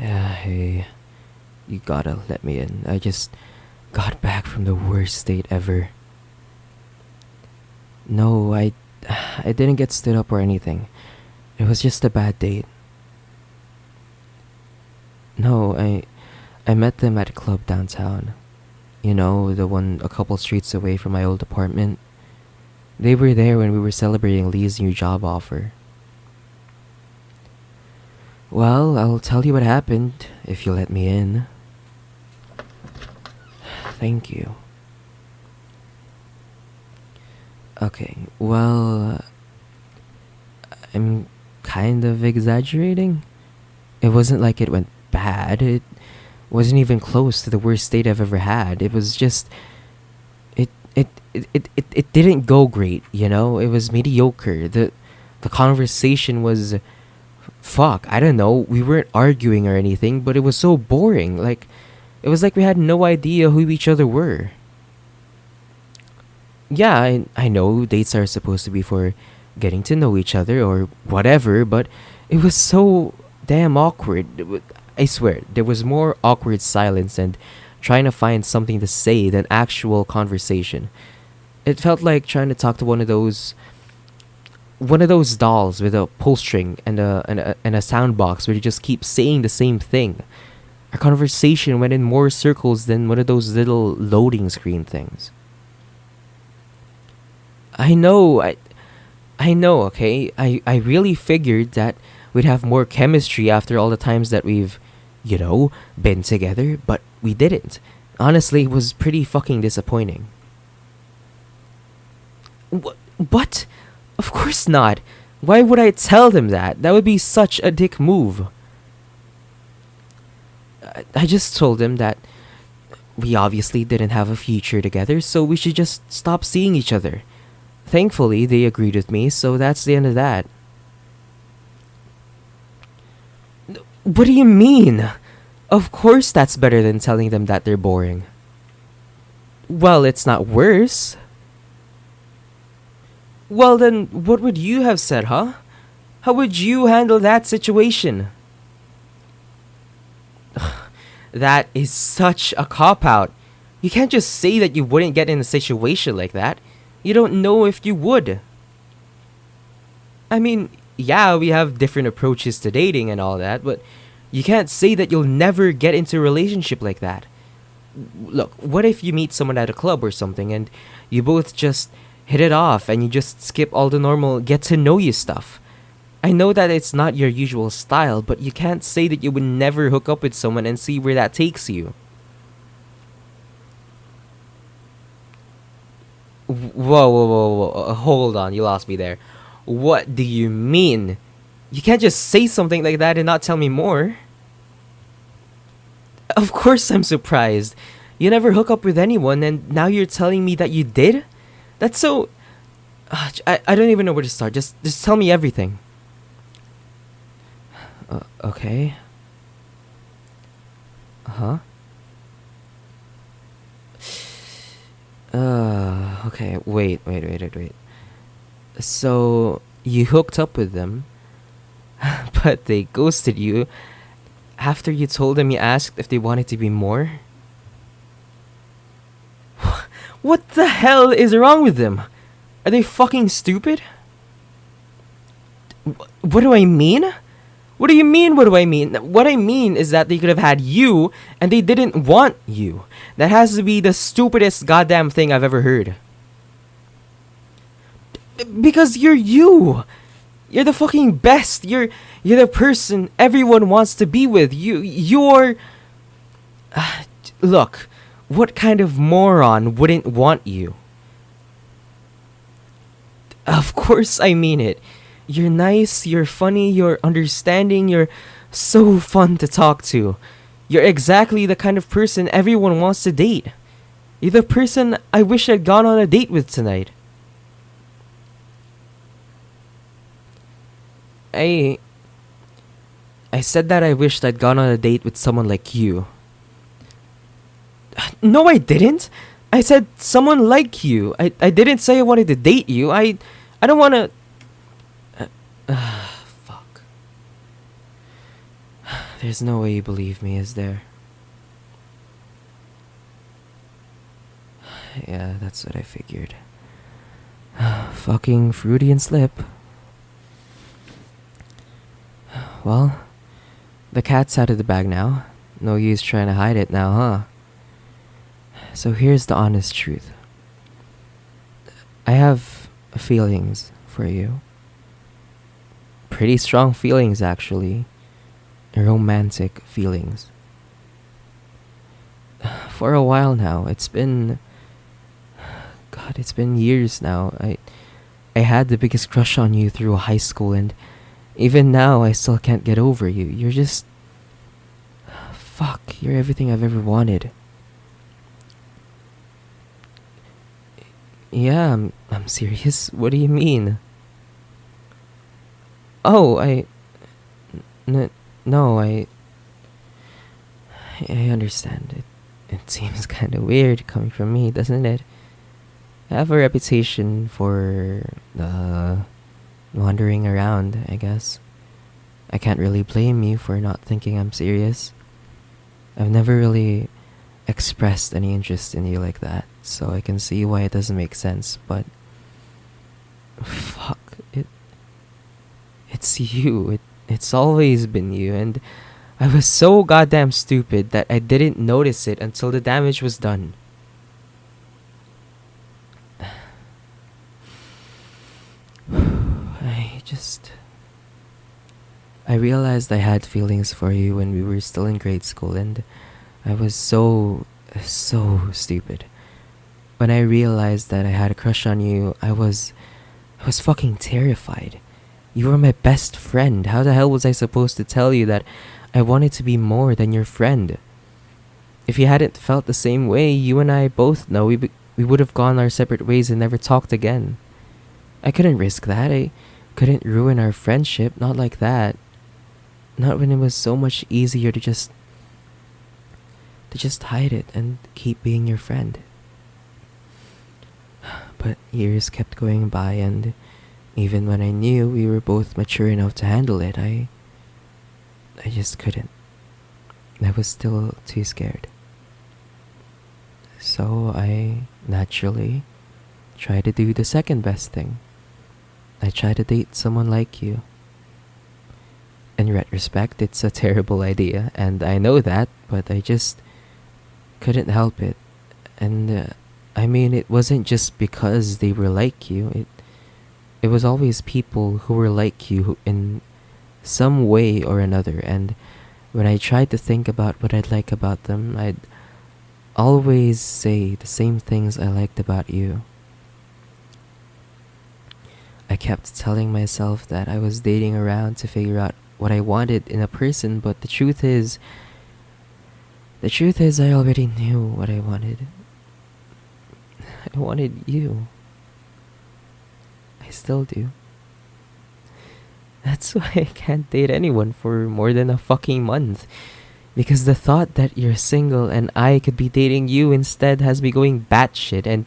Hey, you gotta let me in. I just got back from the worst date ever. No, I didn't get stood up or anything. It was just a bad date. No, I met them at a club downtown. You know, the one a couple streets away from my old apartment. They were there when we were celebrating Lee's new job offer. Well, I'll tell you what happened if you let me in. Thank you. Okay, well, I'm kind of exaggerating. It wasn't like it went bad. It wasn't even close to the worst date I've ever had. It was just it didn't go great, you know? It was mediocre. The conversation was fuck, I don't know. We weren't arguing or anything, but it was so boring. Like it was like we had no idea who each other were. Yeah, I know dates are supposed to be for getting to know each other or whatever, but it was so damn awkward. I swear, there was more awkward silence and trying to find something to say than actual conversation. It felt like trying to talk to one of those dolls with a pull string and a sound box where you just keep saying the same thing. Our conversation went in more circles than one of those little loading screen things. I know, I know, okay? I really figured that we'd have more chemistry after all the times that we've, been together, but we didn't. Honestly, it was pretty fucking disappointing. What? Of course not. Why would I tell them that? That would be such a dick move. I just told them that we obviously didn't have a future together, so we should just stop seeing each other. Thankfully, they agreed with me, so that's the end of that. What do you mean? Of course that's better than telling them that they're boring. Well, it's not worse. Well, then, what would you have said, huh? How would you handle that situation? That is such a cop out. You can't just say that you wouldn't get in a situation like that. You don't know if you would. I mean, yeah, we have different approaches to dating and all that, but you can't say that you'll never get into a relationship like that. Look, what if you meet someone at a club or something and you both just hit it off and you just skip all the normal get to know you stuff? I know that it's not your usual style, but you can't say that you would never hook up with someone and see where that takes you. Whoa, hold on, you lost me there. What do you mean? You can't just say something like that and not tell me more. Of course I'm surprised. You never hook up with anyone and now you're telling me that you did? That's so... I don't even know where to start. Just tell me everything. Okay. Huh? Okay, wait. So, you hooked up with them, but they ghosted you after you told them you asked if they wanted to be more? What the hell is wrong with them? Are they fucking stupid? What do I mean? What do you mean, what do I mean? What I mean is that they could have had you and they didn't want you. That has to be the stupidest goddamn thing I've ever heard. Because you're you. You're the fucking best. You're the person everyone wants to be with. You're look, what kind of moron wouldn't want you? Of course I mean it. You're nice, you're funny, you're understanding, you're so fun to talk to. You're exactly the kind of person everyone wants to date. You're the person I wish I'd gone on a date with tonight. I said that I wished I'd gone on a date with someone like you. No, I didn't. I said someone like you. I didn't say I wanted to date you. I don't want to... fuck. There's no way you believe me, is there? Yeah, that's what I figured. Fucking Freudian slip. Well, the cat's out of the bag now. No use trying to hide it now, huh? So here's the honest truth. I have feelings for you. Pretty strong feelings, actually. Romantic feelings. For a while now. It's been... God, it's been years now. I had the biggest crush on you through high school, and even now I still can't get over you. You're just... Fuck, you're everything I've ever wanted. Yeah, I'm serious. What do you mean? Oh, n- no, I understand. It seems kind of weird coming from me, doesn't it? I have a reputation for wandering around, I guess. I can't really blame you for not thinking I'm serious. I've never really expressed any interest in you like that, so I can see why it doesn't make sense, but fuck, it's you. It's always been you, and I was so goddamn stupid that I didn't notice it until the damage was done. I just... I realized I had feelings for you when we were still in grade school, and I was so stupid. When I realized that I had a crush on you, I was fucking terrified. You were my best friend. How the hell was I supposed to tell you that I wanted to be more than your friend? If you hadn't felt the same way, you and I both know we would have gone our separate ways and never talked again. I couldn't risk that. I couldn't ruin our friendship, not like that. Not when it was so much easier to just hide it and keep being your friend. But years kept going by, and even when I knew we were both mature enough to handle it, I just couldn't. I was still too scared. So I naturally tried to do the second best thing. I tried to date someone like you. In retrospect, it's a terrible idea, and I know that, but I just couldn't help it. And I mean, it wasn't just because they were like you. It was always people who were like you in some way or another. And when I tried to think about what I'd like about them, I'd always say the same things I liked about you. I kept telling myself that I was dating around to figure out what I wanted in a person, but the truth is I already knew what I wanted. I wanted you. I still do. That's why I can't date anyone for more than a fucking month. Because the thought that you're single and I could be dating you instead has me going batshit, and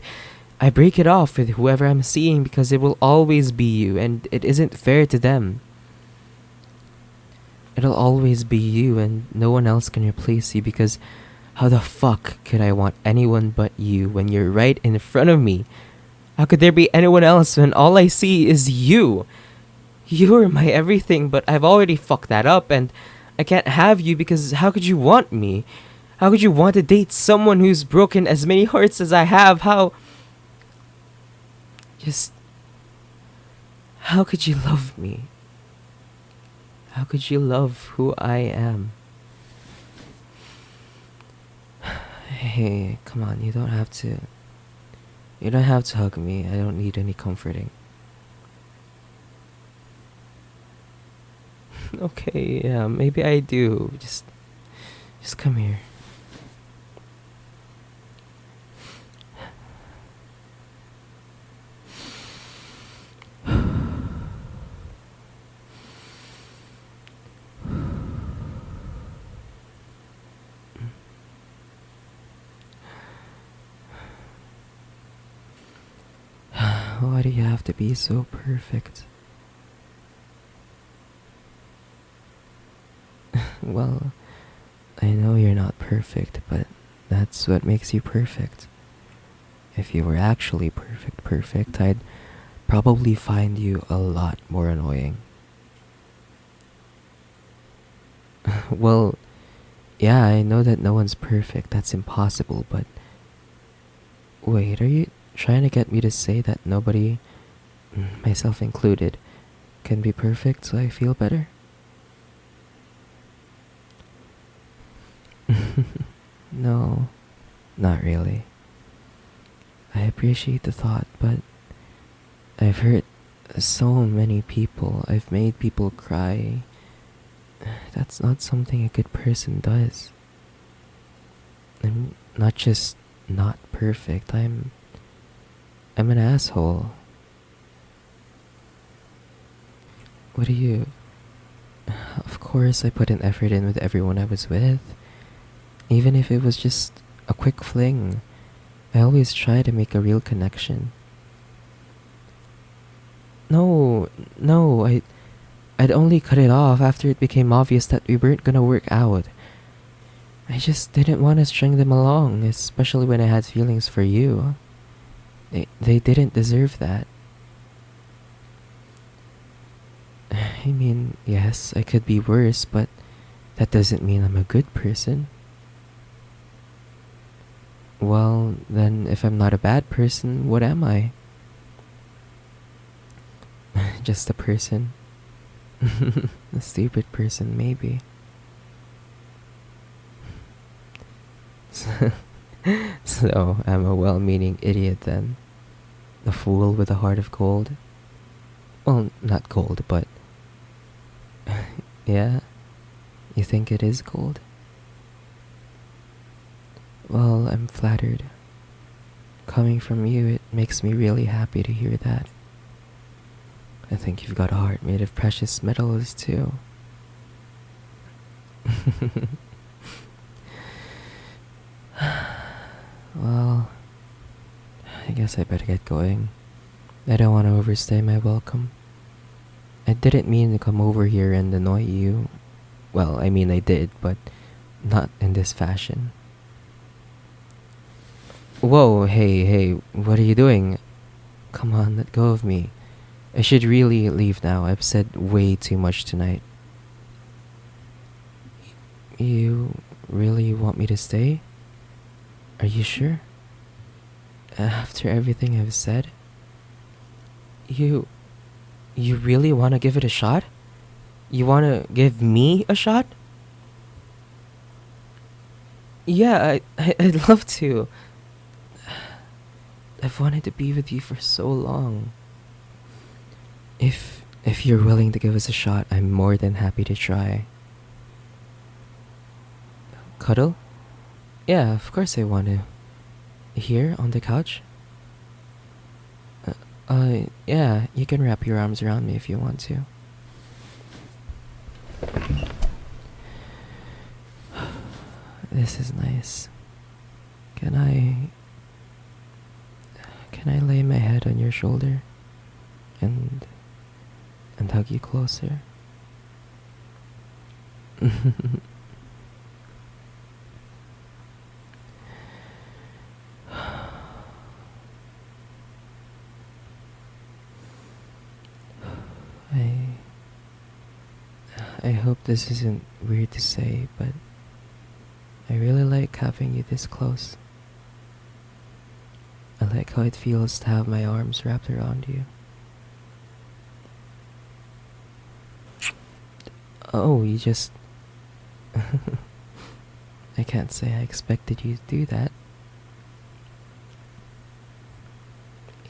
I break it off with whoever I'm seeing because it will always be you, and it isn't fair to them. It'll always be you, and no one else can replace you, because how the fuck could I want anyone but you when you're right in front of me? How could there be anyone else when all I see is you? You're my everything, but I've already fucked that up, and I can't have you because how could you want me? How could you want to date someone who's broken as many hearts as I have? Just... How could you love me? How could you love who I am? Hey, come on, you don't have to... You don't have to hug me. I don't need any comforting. Okay, yeah, maybe I do. Just come here. Why do you have to be so perfect? Well, I know you're not perfect, but that's what makes you perfect. If you were actually perfect, I'd probably find you a lot more annoying. Well, yeah, I know that no one's perfect, that's impossible, but wait, are you trying to get me to say that nobody, myself included, can be perfect so I feel better? No, not really. I appreciate the thought, but I've hurt so many people. I've made people cry. That's not something a good person does. I'm not just not perfect. I'm an asshole. What do you? Of course I put an effort in with everyone I was with. Even if it was just a quick fling. I always try to make a real connection. No, no, I'd only cut it off after it became obvious that we weren't gonna work out. I just didn't want to string them along, especially when I had feelings for you. They didn't deserve that. I mean, yes, I could be worse, but that doesn't mean I'm a good person. Well, then if I'm not a bad person, what am I? Just a person. A stupid person, maybe. So, I'm a well-meaning idiot then. A fool with a heart of gold. Well, not gold, but... Yeah? You think it is gold? Well, I'm flattered. Coming from you, it makes me really happy to hear that. I think you've got a heart made of precious metals, too. Well, I guess I better get going. I don't want to overstay my welcome. I didn't mean to come over here and annoy you. Well, I mean I did, but not in this fashion. Whoa, hey, what are you doing? Come on, let go of me. I should really leave now. I've said way too much tonight. You really want me to stay? Are you sure? After everything I've said? You... You really want to give it a shot? You want to give me a shot? Yeah, I'd love to. I've wanted to be with you for so long. If you're willing to give us a shot, I'm more than happy to try. Cuddle? Yeah, of course I want to. Here, on the couch? Yeah, you can wrap your arms around me if you want to. This is nice. Can I... Can I lay my head on your shoulder? And hug you closer? I... I hope this isn't weird to say, but I really like having you this close. I like how it feels to have my arms wrapped around you. Oh, you just... I can't say I expected you to do that.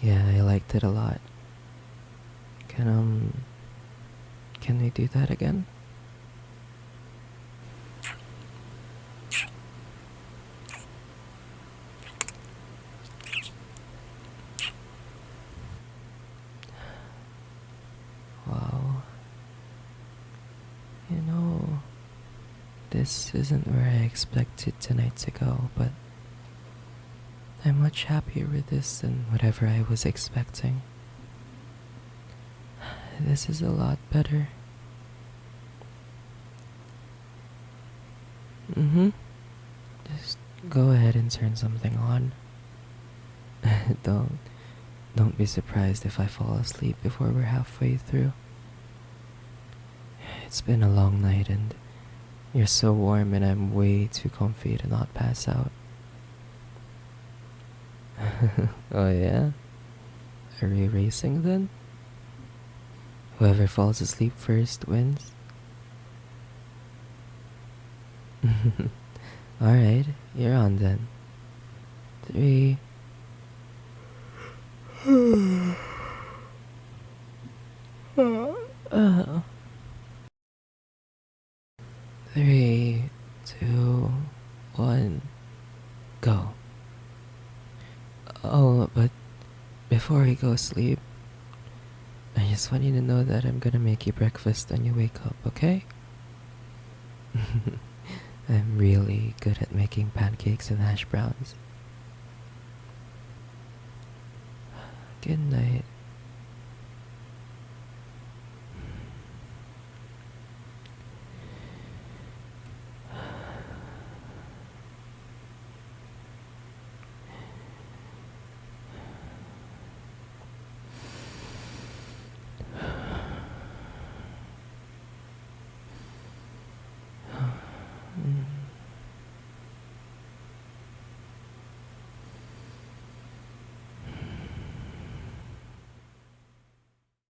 Yeah, I liked it a lot. Can we do that again? Wow. You know, this isn't where I expected tonight to go, but I'm much happier with this than whatever I was expecting. This is a lot better. Mm-hmm. Just go ahead and turn something on. don't don't be surprised if I fall asleep before we're halfway through. It's been a long night and you're so warm and I'm way too comfy to not pass out. Oh yeah? Are we racing then? Whoever falls asleep first wins? Alright, you're on then. 3. uh, 3, 2, 1, go. Oh, but before we go sleep, I just want you to know that I'm gonna make you breakfast when you wake up, okay? I'm really good at making pancakes and hash browns. Good night.